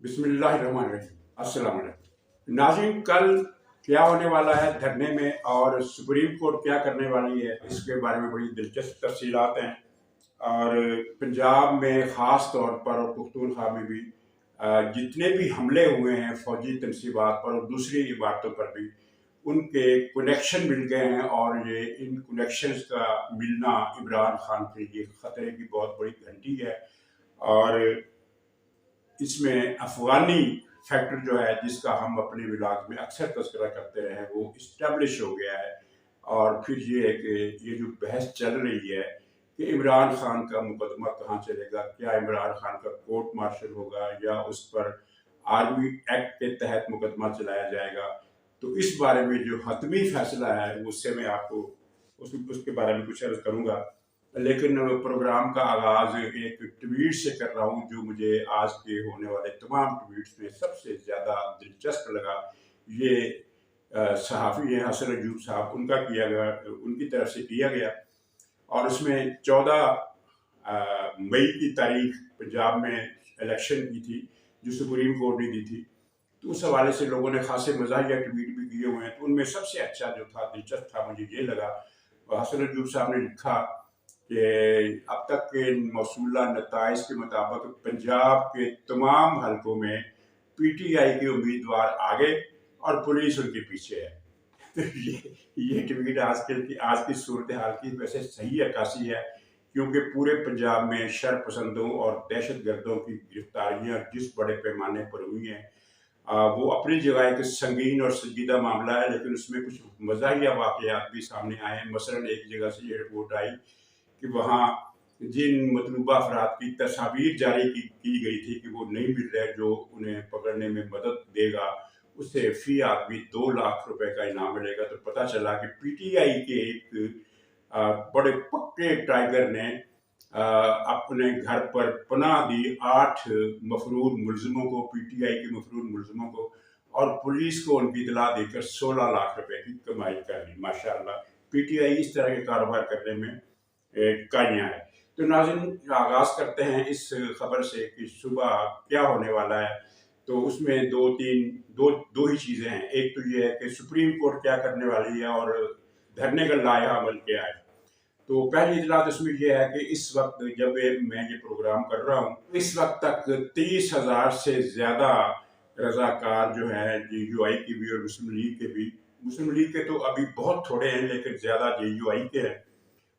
बिस्मिल्लाहिर्रहमानिर्रहीम। अस्सलाम वालेकुम। नाज़रीन, कल क्या होने वाला है धरने में और सुप्रीम कोर्ट क्या करने वाली है, इसके बारे में बड़ी दिलचस्प तफसीलात हैं। और पंजाब में ख़ास तौर पर और पुख्तूनख्वा में भी जितने भी हमले हुए हैं फ़ौजी तनसीबात पर और दूसरी इबारतों पर भी, उनके कनेक्शन मिल गए हैं। और ये इन कनेक्शंस का मिलना इमरान खान के लिए ख़तरे की बहुत बड़ी घंटी है। और इसमें अफगानी फैक्टर जो है, जिसका हम अपने विलाग में अक्सर तस्करा करते रहे हैं, वो इस्टेब्लिश हो गया है। और फिर ये है कि ये जो बहस चल रही है कि इमरान खान का मुकदमा कहाँ चलेगा, क्या इमरान खान का कोर्ट मार्शल होगा या उस पर आर्मी एक्ट के तहत मुकदमा चलाया जाएगा, तो इस बारे में जो हतमी फैसला है उससे मैं आपको उसके बारे में कुछ अर्ज करूँगा। लेकिन प्रोग्राम का आगाज एक ट्वीट से कर रहा हूँ, जो मुझे आज के होने वाले तमाम ट्वीट्स में सबसे ज़्यादा दिलचस्प लगा। ये सहाफ़ी हैं हसन अयूब साहब, उनका किया गया, उनकी तरफ से किया गया। और उसमें 14 मई की तारीख पंजाब में इलेक्शन की थी, जो सुप्रीम कोर्ट ने दी थी। तो उस हवाले से लोगों ने खासे मज़ाहिया ट्वीट भी किए हुए हैं। तो उनमें सबसे अच्छा जो था, दिलचस्प था, मुझे ये लगा, हसन अयूब साहब ने लिखा कि अब तक के मौसूला नताइज के मुताबिक पंजाब के तमाम हलकों में PTI के उम्मीदवार आगे और पुलिस उनके पीछे है। तो ये ट्वीट आज की सूरत हाल की वैसे सही अक्कासी है, क्योंकि पूरे पंजाब में शर पसंदों और दहशत गर्दों की गिरफ्तारियां जिस बड़े पैमाने पर हुई हैं, वो अपनी जगह एक संगीन और संजीदा मामला है। लेकिन उसमें कुछ मज़ाहिया वाक़यात भी सामने आए हैं। मसलन एक जगह से ये रिपोर्ट आई कि वहाँ जिन मतलूबा अफराद की तस्वीर जारी की गई थी कि वो नहीं मिल रहे, जो उन्हें पकड़ने में मदद देगा, उससे फ़ी आदमी 2 लाख रुपए का इनाम मिलेगा। तो पता चला कि PTI के एक बड़े पक्के टाइगर ने अपने घर पर पनाह दी 8 मफरूर मुलजमों को, PTI के मफरूर मुलजमों को, और पुलिस को उनकी इतला देकर 16 लाख रुपए की कमाई कर ली। माशाअल्लाह, PTI इस तरह के कारोबार करने में काया है। तो नाज़रीन, आगाज़ करते हैं इस खबर से कि सुबह क्या होने वाला है। तो उसमें दो ही चीज़ें हैं। एक तो ये है कि सुप्रीम कोर्ट क्या करने वाली है और धरने का लाया अमल क्या है। तो पहली इतलात इसमें यह है कि इस वक्त जब मैं ये प्रोग्राम कर रहा हूँ, इस वक्त तक 30,000 से ज़्यादा रजाकार जो हैं JUI के भी और मुस्लिम लीग के भी, मुस्लिम लीग के तो अभी बहुत थोड़े हैं लेकिन ज़्यादा JUI के हैं,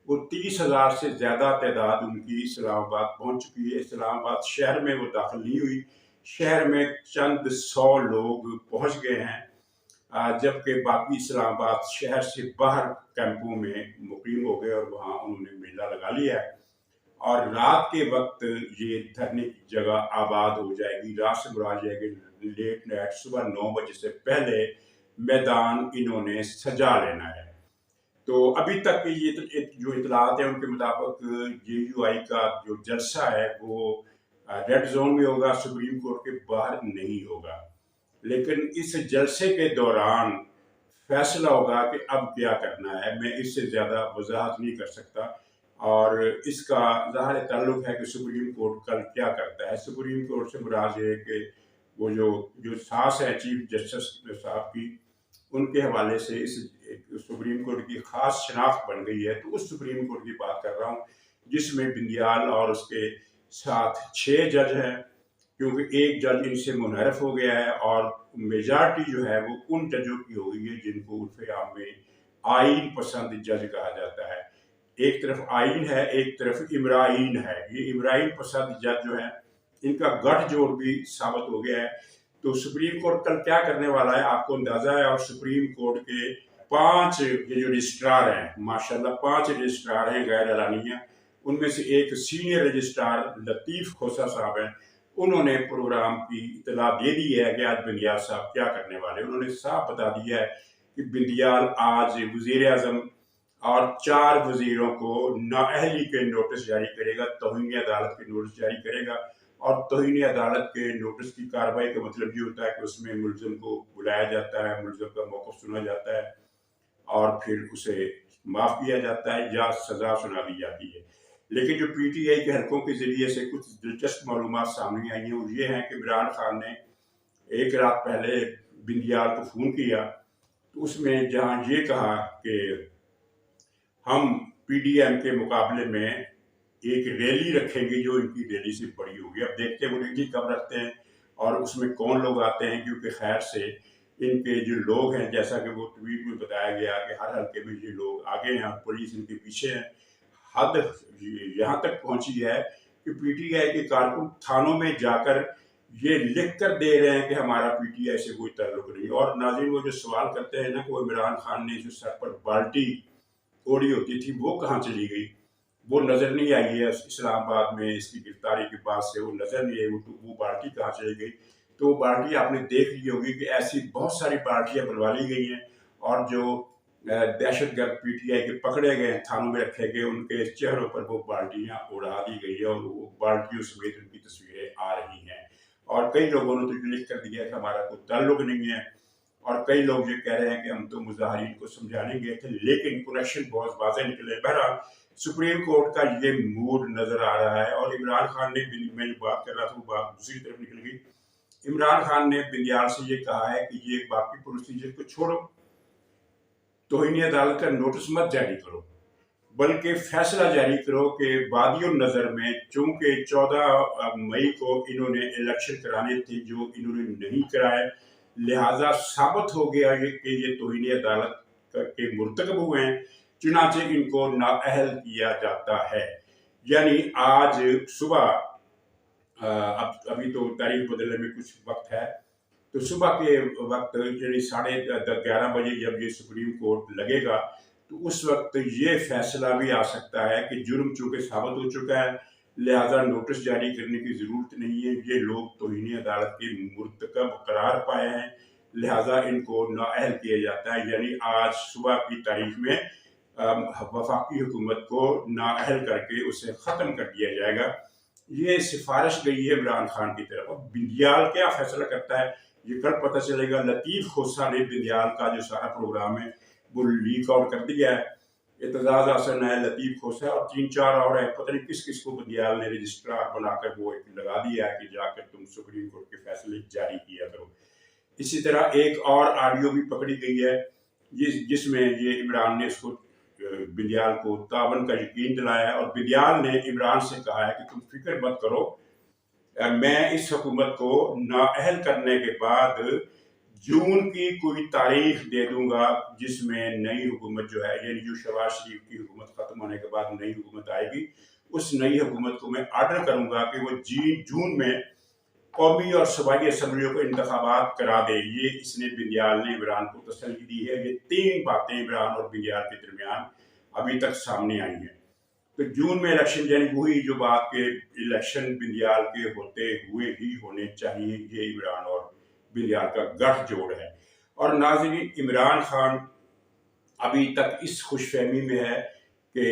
वो 30,000 से ज़्यादा तादाद उनकी इस्लामाबाद पहुंच चुकी है। इस्लामाबाद शहर में वो दाखिल नहीं हुई, शहर में चंद 100 लोग पहुंच गए हैं, जबकि बाकी इस्लामाबाद शहर से बाहर कैंपों में मुकीम हो गए और वहाँ उन्होंने मेला लगा लिया है। और रात के वक्त ये धरने की जगह आबाद हो जाएगी। रात से मुराद है कि लेट नाइट, सुबह 9 बजे से पहले मैदान इन्होंने सजा लेना है। तो अभी तक ये जो इतलात है उनके मुताबिक JUI का जो जलसा है वो रेड जोन में होगा, सुप्रीम कोर्ट के बाहर नहीं होगा। लेकिन इस जलसे के दौरान फैसला होगा कि अब क्या करना है। मैं इससे ज़्यादा वजाहत नहीं कर सकता। और इसका ज़ाहिर ताल्लुक है कि सुप्रीम कोर्ट कल क्या करता है। सुप्रीम कोर्ट से मुराद है कि वो जो सास है चीफ जस्टिस साहब की, उनके हवाले से इस सुप्रीम कोर्ट की खास शनाख्त बन गई है। तो उस सुप्रीम कोर्ट की बात कर रहा हूँ जिसमें बिंदियाल और उसके साथ 6 जज हैं, क्योंकि एक जज इनसे मुनहरफ हो गया है। और मेजॉरिटी जो है वो उन जजों की हो गई है जिनको उर्फ़ आम में आइन पसंद जज कहा जाता है। एक तरफ आइन है, एक तरफ इमराइन है। ये इमराइन पसंद जज जो है, इनका गठजोड़ भी साबित हो गया है। तो सुप्रीम कोर्ट कल क्या करने वाला है आपको अंदाजा है। और सुप्रीम कोर्ट के 5 ये जो रजिस्ट्रार हैं, माशाल्लाह 5 रजिस्ट्रार हैं गैर एलानिया, उनमें से एक सीनियर रजिस्ट्रार लतीफ़ खोसा साहब हैं। उन्होंने प्रोग्राम की इतला दे दी है कि आज बिंदियाल साहब क्या करने वाले। उन्होंने साफ बता दिया है कि बिंदियाल आज वज़ीर आज़म और 4 वज़ीरों को नाअहली के नोटिस जारी करेगा, तौहीन अदालत के नोटिस जारी करेगा। और तौहीन अदालत के नोटिस की कार्रवाई का मतलब ये होता है कि उसमें मुलज़िम को बुलाया जाता है, मुलज़िम का मौक़िफ़ सुना जाता है और फिर उसे माफ़ किया जाता है या सज़ा सुना दी जाती है। लेकिन जो PTI के हलकों के ज़रिए से कुछ दिलचस्प मालूमात सामने आई हैं वो ये हैं कि इमरान खान ने एक रात पहले बिंदियाल को फ़ोन किया, तो उसमें जहाँ ये कहा कि हम PDM के मुकाबले में एक रैली रखेंगे जो इनकी रैली से बड़ी होगी। अब देखते हैं वो रैली कब रखते हैं और उसमें कौन लोग आते हैं, क्योंकि खैर से इनके जो लोग हैं, जैसा कि वो ट्वीट में बताया गया कि हर हल्के में ये लोग आगे हैं, पुलिस इनके पीछे है। हद यहाँ तक पहुंची है कि PTI के कारकुन थानों में जाकर ये लिख कर दे रहे हैं कि हमारा PTI से कोई ताल्लुक नहीं। और नाज़रीन, वो जो सवाल करते हैं ना कि वो इमरान खान ने जो सर पर बाल्टी ओढ़ी होती थी वो कहाँ चली गई, वो नज़र नहीं आई है। इस्लामाबाद में इसकी गिरफ्तारी के बाद से वो नज़र नहीं आई, वो बाल्टी कहाँ चली गई। तो वो बाल्टी आपने देख ली होगी कि ऐसी बहुत सारी बाल्टियाँ बनवा ली गई हैं, और जो दहशतगर्द PTI के पकड़े गए, थानों में रखे गए, उनके चेहरों पर वो बाल्टियाँ उड़ा दी गई है और वो बाल्टियों समेत उनकी तस्वीरें आ रही हैं। और कई लोगों ने तो लिख कर दिया कि हमारा कोई ताल्लुक नहीं है, और कई लोग ये कह रहे हैं कि हम तो मुजाहिरीन को समझाने गए थे, लेकिन कनेक्शन बहुत वाज़ेह निकले। बहरहाल सुप्रीम कोर्ट का ये मूड नज़र आ रहा है। और इमरान खान ने, मैं जो बात कर रहा था वो बात दूसरी तरफ निकल गई। इमरान खान ने बिंदियाल से ये कहा है कि ये बाकी प्रोसीजर को छोड़ो, तौहीन अदालत का नोटिस मत जारी करो, बल्कि फैसला जारी करो कि वादियों नज़र में चूंकि 14 मई को इन्होंने इलेक्शन कराने थे जो इन्होंने नहीं कराए, लिहाजा साबित हो गया कि ये तौहीन अदालत के मुर्तकब हुए हैं, चुनाचे इनको नाअहल किया जाता है। यानी आज सुबह, अब अभी तो तारीख बदलने में कुछ वक्त है, तो सुबह के वक्त यानी 11:30 बजे जब ये सुप्रीम कोर्ट लगेगा, तो उस वक्त ये फैसला भी आ सकता है कि जुर्म चूंकि साबित हो चुका है, लिहाजा नोटिस जारी करने की ज़रूरत नहीं है, ये लोग तौहीन अदालत के मुर्तकब करार पाए हैं, लिहाजा इनको नाअहल किया जाता है। यानी आज सुबह की तारीख में वफाकी हुकूमत को नाअहल करके उसे ख़त्म कर दिया जाएगा। ये सिफारिश गई है इमरान खान की तरफ। अब बिंदियाल क्या फैसला करता है ये कल पता चलेगा। लतीफ़ खोसा ने बिंदियाल का जो सारा प्रोग्राम है वो लीक आउट कर दिया है। एतजाज़ हसन है, लतीफ़ खोसा और 3-4 और है, पता नहीं किस किस को बिंदियाल ने रजिस्ट्रार बनाकर वो एक लगा दिया है कि जाकर तुम सुप्रीम कोर्ट के फैसले जारी किया करो। इसी तरह एक और ऑडियो भी पकड़ी गई है जिसमें ये इमरान ने इसको बिंदियाल को तावन का यकीन दिलाया है, और बिंदियाल ने इमरान से कहा है कि तुम फिक्र मत करो, मैं इस हुकूमत को नाअहल करने के बाद जून की कोई तारीख दे दूंगा जिसमें नई हुकूमत जो है, यानी जो शहबाज शरीफ की हुकूमत खत्म होने के बाद नई हुकूमत आएगी, उस नई हुकूमत को मैं आर्डर करूंगा कि वो जून में कौमी और सूबाई असम्बलियों को इंतखाबात करा दे। ये इसने बिंदियाल ने इमरान को तसल्ली दी है। ये 3 बातें इमरान और बिंदियाल के दरमियान अभी तक सामने आई हैं। तो जून में इलेक्शन, यानी वही जो बात के इलेक्शन बिंदियाल के होते हुए ही होने चाहिए, ये इमरान और बिंदियाल का गठजोड़ है। और नाज़रीन, इमरान खान अभी तक इस खुशफहमी में है कि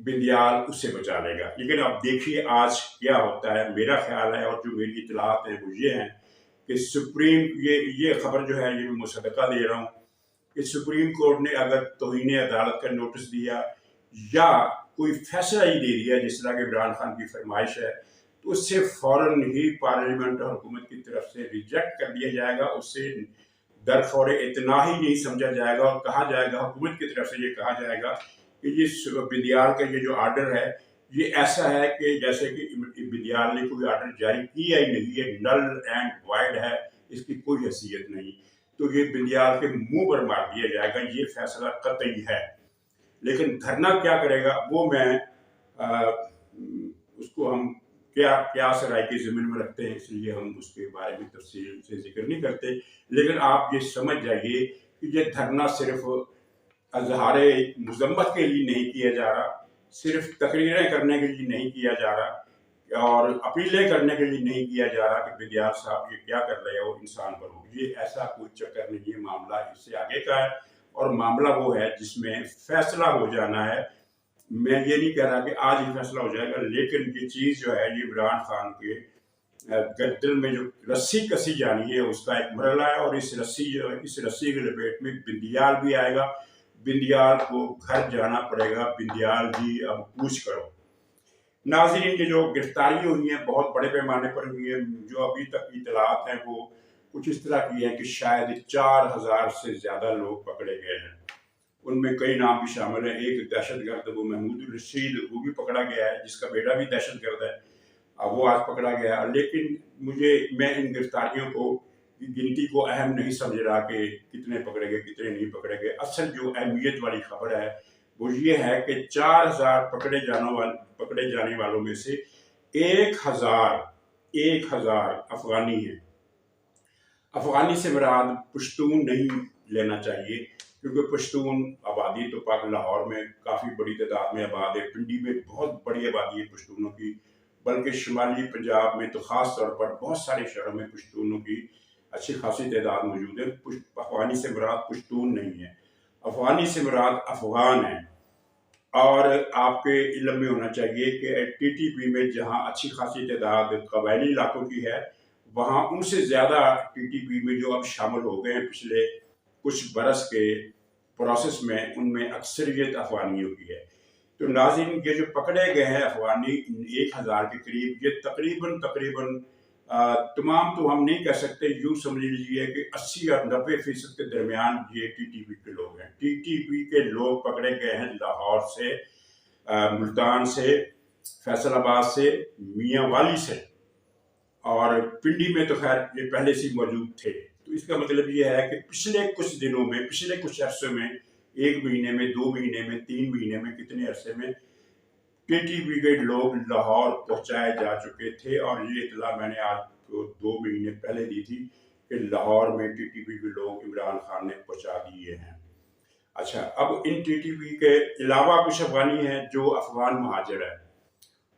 बिंदियाल उससे बचा लेगा, लेकिन अब देखिए आज क्या होता है। मेरा ख्याल है और जो मेरी इतलात हैं वो ये हैं कि ये खबर जो है ये मैं मुसद्दक़ा दे रहा हूँ कि सुप्रीम कोर्ट ने अगर तौहीन अदालत का नोटिस दिया या कोई फैसला ही दे दिया जिस तरह के इमरान खान की फरमाइश है, तो उससे फ़ौरन ही पार्लियामेंट और हुकूमत की तरफ से रिजेक्ट कर दिया जाएगा। उससे दरफौर इतना ही नहीं समझा जाएगा और कहा जाएगा, हुकूमत की तरफ से ये कहा जाएगा कि ये बिंदियाल का ये जो आर्डर है ये ऐसा है कि जैसे कि बिंदियाल ने कोई आर्डर जारी किया ही नहीं, ये नल एंड वाइड है, इसकी कोई हैसियत नहीं। तो ये बिंदियाल के मुंह पर मार दिया जाएगा, ये फैसला कतई है। लेकिन धरना क्या करेगा वो मैं उसको हम क्यास राय की ज़मीन में रखते हैं, इसलिए हम उसके बारे में तफसील से जिक्र नहीं करते। लेकिन आप ये समझ जाइए कि ये धरना सिर्फ अजहारे मजम्मत के लिए नहीं किया जा रहा, सिर्फ तकरीरें करने के लिए नहीं किया जा रहा और अपीलें करने के लिए नहीं किया जा रहा कि बिंदियाल साहब ये क्या कर रहे हो, इंसान बनो। ये ऐसा कोई चक्कर नहीं है, मामला इससे आगे का है और मामला वो है जिसमें फैसला हो जाना है। मैं ये नहीं कह रहा कि आज ही फैसला हो जाएगा, लेकिन ये चीज़ जो है ये इमरान खान के गर्दन में जो रस्सी कसी जानी है उसका एक मरला है, और इस रस्सी के लपेट में बिंदियाल भी आएगा। बिंदियाल को घर जाना पड़ेगा, बिंदियाल जी अब कूच करो। नाज़रीन, ये जो गिरफ्तारी हुई हैं बहुत बड़े पैमाने पर हुई हैं। जो अभी तक इतलात हैं वो कुछ इस तरह की है कि शायद 4,000 से ज़्यादा लोग पकड़े गए हैं। उनमें कई नाम भी शामिल हैं। एक दहशतगर्द वो महमूद रशीद, वो भी पकड़ा गया है, जिसका बेटा भी दहशतगर्द है। अब वो आज पकड़ा गया। लेकिन मैं इन गिरफ्तारियों को गिनती को अहम नहीं समझ रहा कि कितने पकड़े गए कितने नहीं पकड़े गए। असल जो अहमियत वाली खबर है वो ये है कि 4,000 पकड़े जाने वालों में से 1,000 अफगानी हैं। अफगानी से मुराद पश्तून नहीं लेना चाहिए, क्योंकि पश्तून आबादी तो पाक लाहौर में काफ़ी बड़ी तादाद में आबाद है। पिंडी में बहुत बड़ी आबादी है पश्तूनों की, बल्कि शुमाली पंजाब में तो ख़ास तौर पर बहुत सारे शहरों में पश्तूनों की अच्छी खासी तादाद मौजूद है। अफगानी से मुराद पश्तून नहीं है, अफगानी से मुराद अफगान है। और आपके इल्म में होना चाहिए कि TTP में जहाँ अच्छी खासी तादाद कबायली इलाकों की है, वहाँ उनसे ज़्यादा TTP में जो अब शामिल हो गए हैं पिछले कुछ बरस के प्रोसेस में, उनमें अक्सरियत अफगानियों की है। तो नाज़रीन, ये जो पकड़े गए हैं अफगानी 1,000 के करीब, ये तकरीबन तमाम तो हम नहीं कह सकते, यूँ समझ लीजिए कि 80 और 90% के दरमियान ये TTP के लोग हैं। TTP के लोग पकड़े गए हैं लाहौर से, मुल्तान से, फैसलाबाद से, मियांवाली से, और पिंडी में तो खैर ये पहले से मौजूद थे। तो इसका मतलब ये है कि पिछले कुछ दिनों में, पिछले कुछ अरसे में, 1 महीने में, 2 महीने में, 3 महीने में, कितने अरसे में TTP के लोग लाहौर पहुंचाए जा चुके थे। और ये इतला मैंने आज को 2 महीने पहले दी थी कि लाहौर में TTP के लोग इमरान खान ने पहुंचा दिए हैं। अच्छा, अब इन TTP के अलावा कुछ अफगानी हैं जो अफगान महाजर है,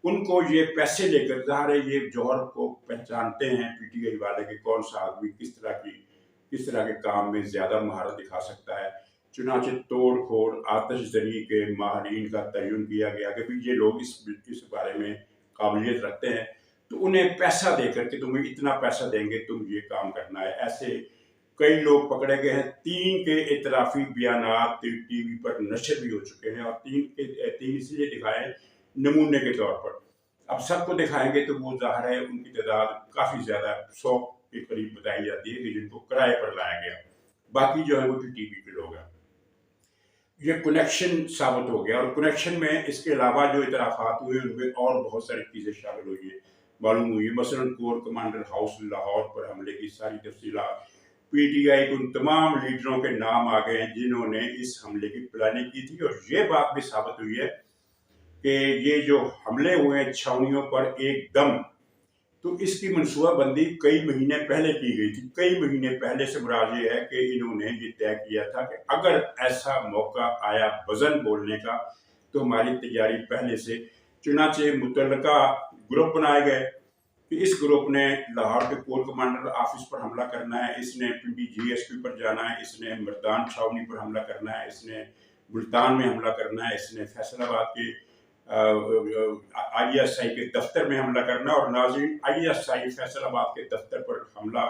उनको ये पैसे लेकर, ज़ाहिर है ये जौहर को पहचानते हैं PTI वाले कि कौन सा आदमी किस तरह के काम में ज़्यादा महारत दिखा सकता है। चुनाचे तोड़ फोड़ आतिशजनी के माहरीन का तयन किया गया कि भाई ये लोग इस बारे में काबिलियत रखते हैं, तो उन्हें पैसा देकर कि तुम्हें इतना पैसा देंगे, तुम ये काम करना है। ऐसे कई लोग पकड़े गए हैं। 3 के इतराफ़ी बयानात TV पर नशर भी हो चुके हैं, और 3 इसलिए दिखाए नमूने के तौर पर। अब सबको दिखाएंगे तो वो ज़ाहिर है उनकी तादाद काफ़ी ज़्यादा 100 के करीब बताई जाती है कि जिनको किराए पर लाया गया। बाकी जो है वो TTP के लोग हैं। ये कनेक्शन साबित हो गया, और कनेक्शन में इसके अलावा जो इतराफ़ात हुए उनमें और बहुत सारी चीज़ें शामिल हुई है, मालूम हुई है। मसलन कोर कमांडर हाउस लाहौर पर हमले की सारी तफसीलात, PTI के उन तमाम लीडरों के नाम आ गए हैं जिन्होंने इस हमले की प्लानिंग की थी। और ये बात भी साबित हुई है कि ये जो हमले हुए हैं छावनियों पर एकदम, तो इसकी मनसूबाबंदी कई महीने पहले की गई थी। कई महीने पहले से मुराद ये है कि इन्होंने ये तय किया था कि अगर ऐसा मौका आया वजन बोलने का तो हमारी तैयारी पहले से। चुनाचे मुतल्लका ग्रुप बनाए गए कि इस ग्रुप ने लाहौर के कोर कमांडर ऑफिस पर हमला करना है, इसने पिंडी GSP पर जाना है, इसने मर्दान छावनी पर हमला करना है, इसने मुल्तान में हमला करना है, इसने फैसलाबाद के ISI के दफ्तर में हमला करना। और नाज़रीन, ISI फैसलाबाद के दफ्तर पर हमला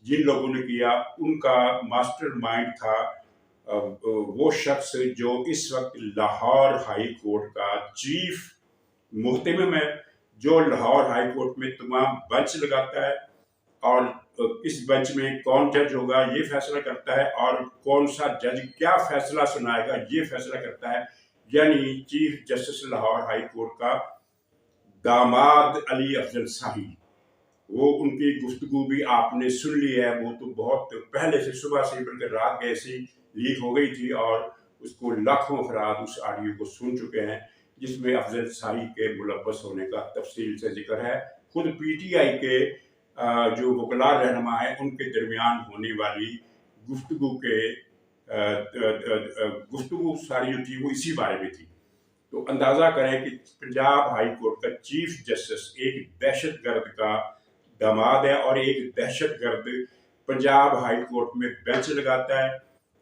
जिन लोगों ने किया उनका मास्टरमाइंड था वो शख्स जो इस वक्त लाहौर हाई कोर्ट का चीफ मुहतमिम है, जो लाहौर हाई कोर्ट में तमाम बेंच लगाता है, और किस बेंच में कौन जज होगा ये फैसला करता है, और कौन सा जज क्या फैसला सुनाएगा ये फैसला करता है। यानी chief justice Lahore high court का दामाद अली अफजल शाही, वो उनकी गुफ्तगू भी आपने सुन ली है। वो तो बहुत पहले से, सुबह से बल्कि रात ऐसी लीक हो गई थी, और उसको लाखों अफराद उस ऑडियो को सुन चुके हैं, जिसमें अफजल शाही के मुलव्वस होने का तफसील से जिक्र है। खुद PTI के जो वकला रहनुमा है उनके दरमियान होने वाली गुफ्तगू सारी जो थी वो इसी बारे में थी। तो अंदाज़ा करें कि पंजाब हाई कोर्ट का चीफ जस्टिस एक दहशतगर्द का दामाद है, और एक दहशतगर्द पंजाब हाई कोर्ट में बेंच लगाता है,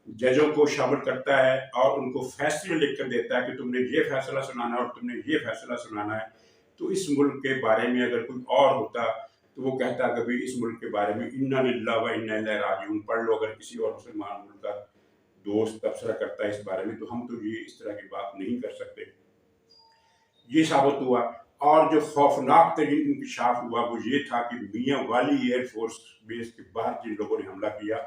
जजों को शामिल करता है, और उनको फैसले लिख कर देता है कि तुमने ये फैसला सुनाना है और तुमने ये फैसला सुनाना है। तो इस मुल्क के बारे में अगर कोई और होता तो वो कहता कभी इस मुल्क के बारे में इन्ना लिल्लाह व इन्ना इलैहि राजिऊन पढ़ लो। अगर किसी और मुसलमान मुल्क का दोस्त तबसरा करता है इस बारे में, तो हम तो ये इस तरह की बात नहीं कर सकते। ये साबित हुआ। और जो खौफनाक तरीन इंकशाफ हुआ वो ये था कि मियाँ वाली एयरफोर्स बेस के बाहर जिन लोगों ने हमला किया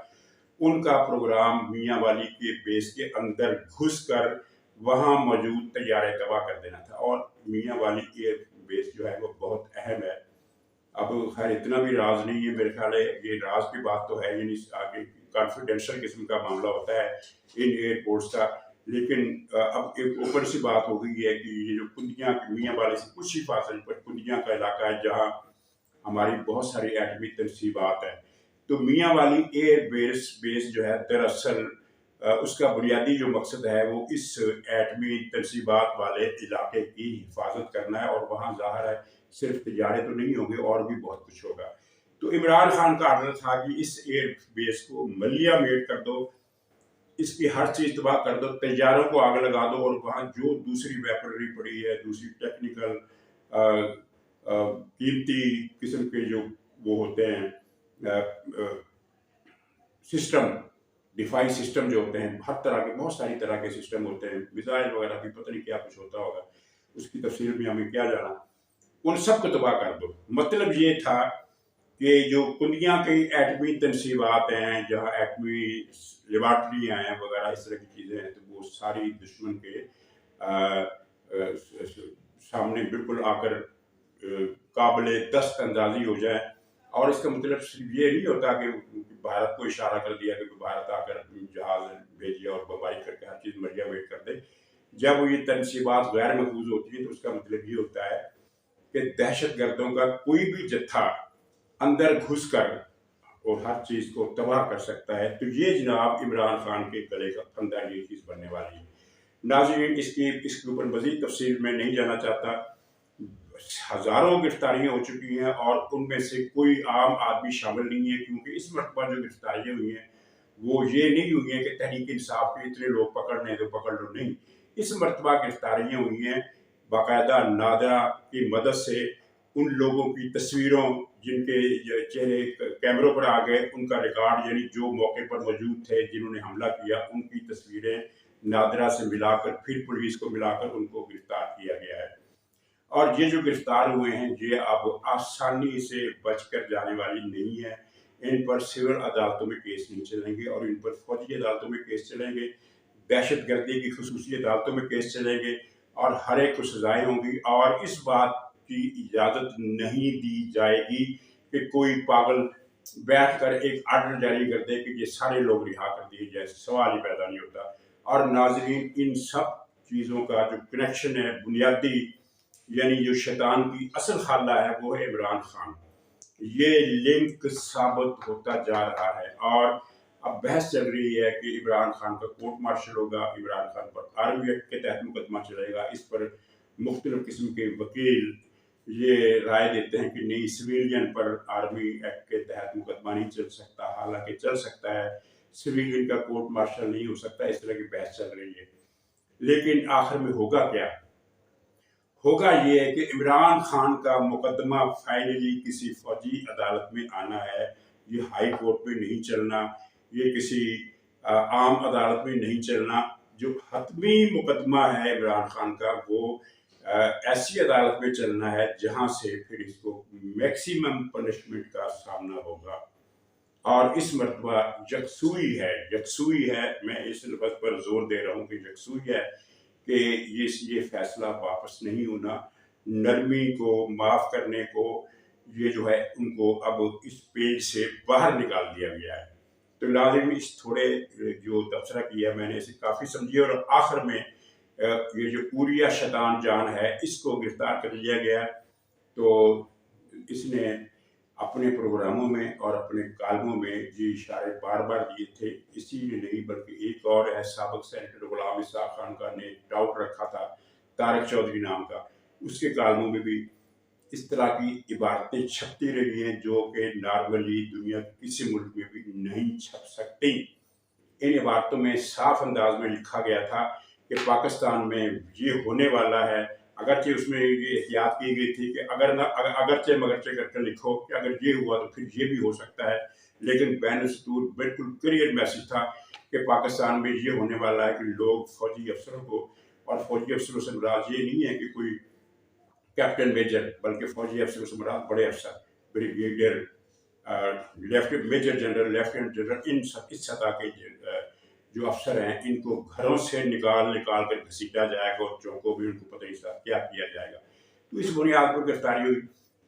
उनका प्रोग्राम मियाँ वाली के बेस के अंदर घुसकर वहाँ मौजूद तैयारे तबाह कर देना था। और मियाँ वाली एयर बेस जो है वो बहुत अहम है। अब खैर इतना भी राज नहीं है, मेरे ख्याल है ये राज की बात तो है ही नहीं, आगे कॉन्फिडेंशियल किस्म का मामला होता है इन एयरपोर्ट्स का। लेकिन अब एक ऊपर सी बात हो गई है कि ये जो कुंदियाँ मियाँ वाले से कुछ ही फासले पर कुंदियाँ का इलाका है जहाँ हमारी बहुत सारी एटमी तनसीबात हैं। तो मियाँ वाली एयर बेस जो है दरअसल उसका बुनियादी जो मकसद है वो इस एटमी तनसीबात वाले इलाके की हिफाजत करना है। और वहाँ ज़ाहिर है सिर्फ तैयारे तो नहीं होंगे और भी बहुत कुछ होगा। तो इमरान खान का आर्डर था कि इस एयर बेस को मलिया मेड कर दो, इसकी हर चीज़ तबाह कर दो, तैयारों को आग लगा दो और वहाँ जो दूसरी वेपनरी पड़ी है, दूसरी टेक्निकल कीमती किस्म के जो वो होते हैं सिस्टम, डिफाइस सिस्टम जो होते हैं, हर तरह के बहुत सारी तरह के सिस्टम होते हैं, मिसाइल वगैरह भी पता नहीं क्या कुछ होता होगा, उसकी तफसील में हमें क्या जाना, उन सब को तबाह कर दो। मतलब ये था कि जो कुंदियाँ की एटमी तनसीबात हैं, जहाँ एटमी लेबार्ट्रियाँ हैं वगैरह इस तरह की चीज़ें हैं, तो वो सारी दुश्मन के सामने बिल्कुल आकर काबिल दस्त अंदाजी हो जाए। और इसका मतलब सिर्फ ये नहीं होता कि भारत को इशारा कर दिया कि भारत आकर जहाज भेजिए और बमबारी करके हर चीज़ मरिया वेट कर दे। जब ये तनसीबात गैर महफूज होती है तो उसका मतलब ये होता है कि दहशत गर्दों का कोई भी जत्था अंदर घुसकर और हर चीज़ को तबाह कर सकता है। तो ये जनाब इमरान खान के गले का फंदा ये चीज़ बनने वाली है। नाज़रीन इसके ऊपर मज़ीद तफसील में नहीं जाना चाहता। हज़ारों गिरफ्तारियाँ हो चुकी हैं और उनमें से कोई आम आदमी शामिल नहीं है, क्योंकि इस मरतबा जो गिरफ्तारियाँ हुई हैं वो ये नहीं हुई हैं कि तहरीक इंसाफ के इतने लोग पकड़ने तो पकड़ लो, नहीं। इस मरतबा गिरफ्तारियाँ हुई हैं बाकायदा नादरा की मदद से, उन लोगों की तस्वीरों जिनके चेहरे कैमरों पर आ गए उनका रिकॉर्ड, यानी जो मौके पर मौजूद थे जिन्होंने हमला किया उनकी तस्वीरें नादरा से मिलाकर फिर पुलिस को मिलाकर उनको गिरफ्तार किया गया है। और ये जो गिरफ्तार हुए हैं ये अब आसानी से बचकर जाने वाली नहीं है। इन पर सिविल अदालतों में केस नहीं चलेंगे और इन पर फौजी अदालतों में केस चलेंगे, दहशत गर्दी की खुसूसी अदालतों में केस चलेंगे और हर एक को सजाएं होंगी। और इस बात की इजाज़त नहीं दी जाएगी कि कोई पागल बैठकर एक आर्डर जारी कर दे कि ये सारे लोग रिहा कर दिए जाए, सवाल ही पैदा नहीं होता। और नाजरीन इन सब चीज़ों का जो कनेक्शन है बुनियादी, यानी जो शैतान की असल खाला है वो है इमरान खान। ये लिंक साबित होता जा रहा है और अब बहस चल रही है कि इमरान खान का कोर्ट मार्शल होगा, इमरान खान पर आर्मी एक्ट के तहत मुकदमा चलेगा। इस पर मुख्तलिफ किस्म के वकील ये राय देते हैं कि नहीं, सिविलियन पर आर्मी एक्ट के तहत मुकदमा नहीं चल सकता, हालांकि चल सकता है, सिविलियन का कोर्ट मार्शल नहीं हो सकता। इस तरह की बहस चल रही है। लेकिन आखिर में होगा क्या? होगा ये है कि इमरान खान का मुकदमा फाइनली किसी फौजी अदालत में आना है। ये हाई कोर्ट में नहीं चलना, ये किसी आम अदालत में नहीं चलना। जो हतमी मुकदमा है इमरान खान का वो ऐसी अदालत में चलना है जहां से फिर इसको मैक्सिमम पनिशमेंट का सामना होगा। और इस मरतबा यकसुई है, मैं इस लफ्ज़ पर जोर दे रहा हूँ कि यकसुई है कि ये फैसला वापस नहीं होना। नरमी को, माफ़ करने को, ये जो है उनको अब इस पेज से बाहर निकाल दिया गया है। तो नाज़रीन इस थोड़े जो तबसरा किया मैंने इसे काफ़ी समझी और आखिर में ये जो पूरिया शैतान जान है इसको गिरफ्तार कर लिया गया। तो इसने अपने प्रोग्रामों में और अपने कालमों में ये इशारे बार बार दिए थे। इसी में नहीं बल्कि एक और है, साबिक सेनेटर गुलाम इसहाक खान का ने डाउट रखा था तारक चौधरी नाम का, उसके कालमों में भी इस तरह की इबारतें छपती रही हैं जो कि नॉर्मली दुनिया के किसी मुल्क में भी नहीं छप सकती। इन इबारतों में साफ अंदाज में लिखा गया था कि पाकिस्तान में ये होने वाला है। अगरचे उसमें ये एहतियात की गई थी कि अगरचे मगरचे करके लिखो कि अगर ये हुआ तो फिर ये भी हो सकता है, लेकिन बैन-ए-सतूर बिल्कुल क्लियर मैसेज था कि पाकिस्तान में ये होने वाला है कि लोग फौजी अफसरों को, और फौजी अफसरों से मुराद ये नहीं है कि कोई कैप्टन मेजर, बल्कि फौजी अफसर से मुराद बड़े अफसर, brigadier, lieutenant major general, lieutenant general, इस सतह के जो अफसर हैं, इनको घरों से निकाल निकाल कर घसीटा जाएगा और चौंकों भी उनको पता नहीं था क्या किया जाएगा। तो इस बुनियाद पर गिरफ्तारी हुई।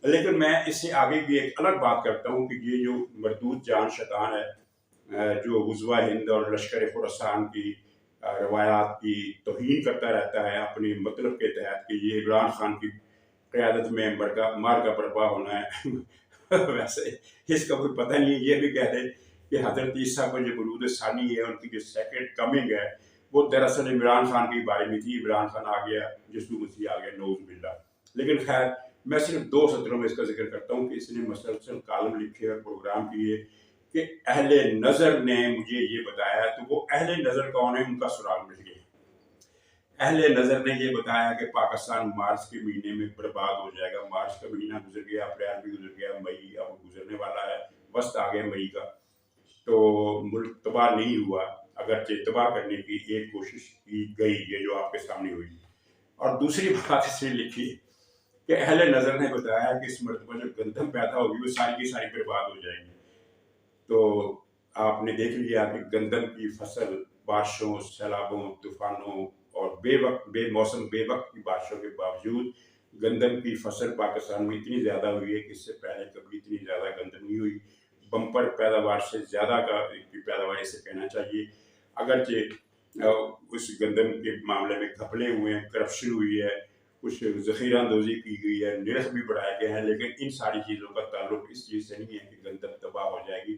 लेकिन मैं इससे आगे की एक अलग बात करता हूँ कि ये जो मरदूद जान शैतान है, जो गुज़वा हिंद और लश्कर खुरासान की रवायात की तौहीन करता रहता है अपने मतलब के तहत कि ये इमरान खान की क़यादत में मार का बर्पा होना है वैसे इसका कोई पता नहीं है। ये भी कह दे कि हज़रत ईसा को जो वलूद सानी है, उनकी जो सेकंड कमिंग है, वो दरअसल इमरान खान के बारे में थी। इमरान खान आ गया, यीशु मसीह आ गया, नऊज़ बिल्लाह। लेकिन खैर, मैं सिर्फ 2 सत्रों में इसका जिक्र करता हूँ कि इसने मसलसल कालम लिखे और प्रोग्राम किए कि अहले नज़र ने मुझे ये बताया। तो वो अहले नज़र कौन है, उनका सुराग मिल गया। अहले नज़र ने ये बताया कि पाकिस्तान मार्च के महीने में बर्बाद हो जाएगा। मार्च का महीना गुजर गया, अप्रैल भी गुजर गया, मई अब गुजरने वाला है, वस्त आ गया मई का। तो मुल्क तबाह नहीं हुआ, अगरचे तबाह करने की एक कोशिश की गई, ये जो आपके सामने हुई। और दूसरी बात इसने लिखी कि अहले नज़र ने बताया कि इस मरतबा जो गंदम पैदा होगी वो सारी की सारी बर्बाद हो जाएगी। तो आपने देख लिया कि गंदम की फसल बारिशों, सैलाबों, तूफानों और बेमौसम बेवक्त की बारिशों के बावजूद गंदम की फसल पाकिस्तान में इतनी ज़्यादा हुई है कि इससे पहले कभी इतनी ज़्यादा गंदम नहीं हुई। बम्पर पैदावार से ज़्यादा की पैदावार इसे कहना चाहिए। अगरचे उस गंदम के मामले में घपले हुए हैं, करप्शन हुई है, कुछ ज़ख़ीरा अंदोज़ी की गई है, निर्ख भी बढ़ाए गए हैं, लेकिन इन सारी चीज़ों का ताल्लुक इस चीज़ से नहीं है कि गंदम तबाह हो जाएगी।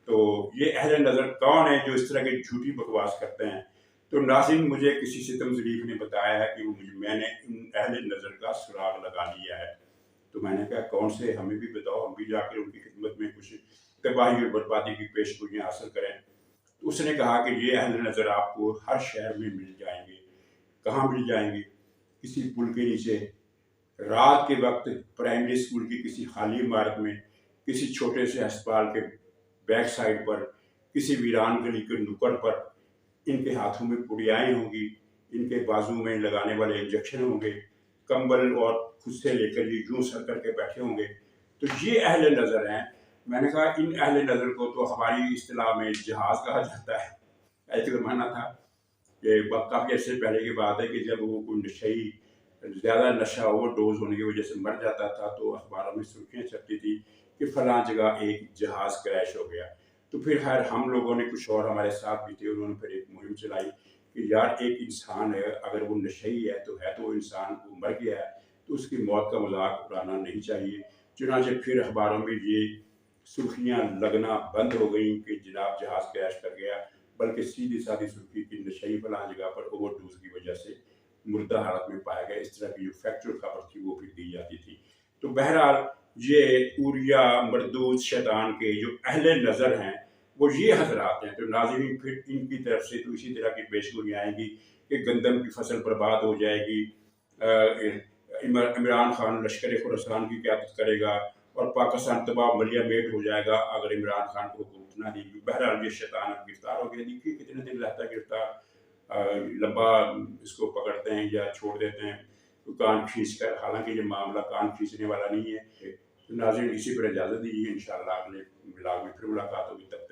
तो ये अहले नज़र कौन है जो इस तरह की झूठी बकवास करते हैं? तो नाज़रीन, मुझे किसी सितम ज़रीफ़ ने बताया है कि मैंने इन अहले नज़र का सुराग लगा लिया है। तो मैंने कहा कौन से, हमें भी बताओ, हम भी जाकर उनकी खिदमत में कुछ तबाही और बर्बादी की पेशगोइयाँ हासिल करें। तो उसने कहा कि ये अहले नज़र आपको हर शहर में मिल जाएंगे। कहाँ मिल जाएंगे? किसी पुल के नीचे, रात के वक्त प्राइमरी स्कूल की किसी खाली इमारत में, किसी छोटे से अस्पताल के बैक साइड पर, किसी वीरान गली के नुक्कड़ पर। इनके हाथों में पुड़ियाएँ होंगी, इनके बाजू में लगाने वाले इंजेक्शन होंगे, कंबल और खुद से लेकर ये यूँ सर करके बैठे होंगे। तो ये अहले नज़र हैं। मैंने कहा इन अहले नज़र को तो हमारी इस्तिलाह में जहाज़ कहा जाता है। एक ज़माना था कि काफ़ी अर्से पहले की बात है कि जब वो कोई नशई ज़्यादा नशा ओवरडोज होने की वजह से मर जाता था, तो अखबारों में सुर्खियाँ छपती थी कि फ़लाँ जगह एक जहाज़ क्रैश हो गया। तो फिर खैर हम लोगों ने, कुछ और हमारे साथ भी थे, उन्होंने फिर एक मुहिम चलाई कि यार एक इंसान है, अगर वो नशई है तो वो इंसान, वो मर गया है, तो उसकी मौत का मजाक उड़ाना नहीं चाहिए। चुनांचे फिर अखबारों में ये सुर्खियाँ लगना बंद हो गई कि जनाब जहाज़ क्रैश कर गया, बल्कि सीधी सादी सुर्खी की नशई फ़लाँ जगह पर ओवरडोज की वजह से मुर्दा हालत में पाया गया। इस तरह की जो फैक्चुअल खबर थी वो फिर दी जाती थी। तो बहरहाल ये उरिया मरदूद शैतान के जो अहले नज़र हैं वो ये हजरात हैं। तो नाज़रीन, फिर इनकी तरफ से तो इसी तरह की पेशगोई आएंगी कि गंदम की फसल बर्बाद हो जाएगी, इमरान खान लश्कर खुरासान की क़यादत करेगा और पाकिस्तान तबाह मलिया मेट हो जाएगा अगर इमरान खान को हुकूमत ना दी। बहरहाल ये शैतान अब गिरफ्तार हो गया। देखिए कितने दिन रहता है गिरफ्तार, लंबा इसको पकड़ते हैं या छोड़ देते हैं तो कान खींच कर। हालांकि ये मामला कान खींचने वाला नहीं है। तो नाज़रीन, इसी पर इजाज़त दीजिए, इंशाअल्लाह अगले ब्लॉग में फिर मुलाकात होगी। तब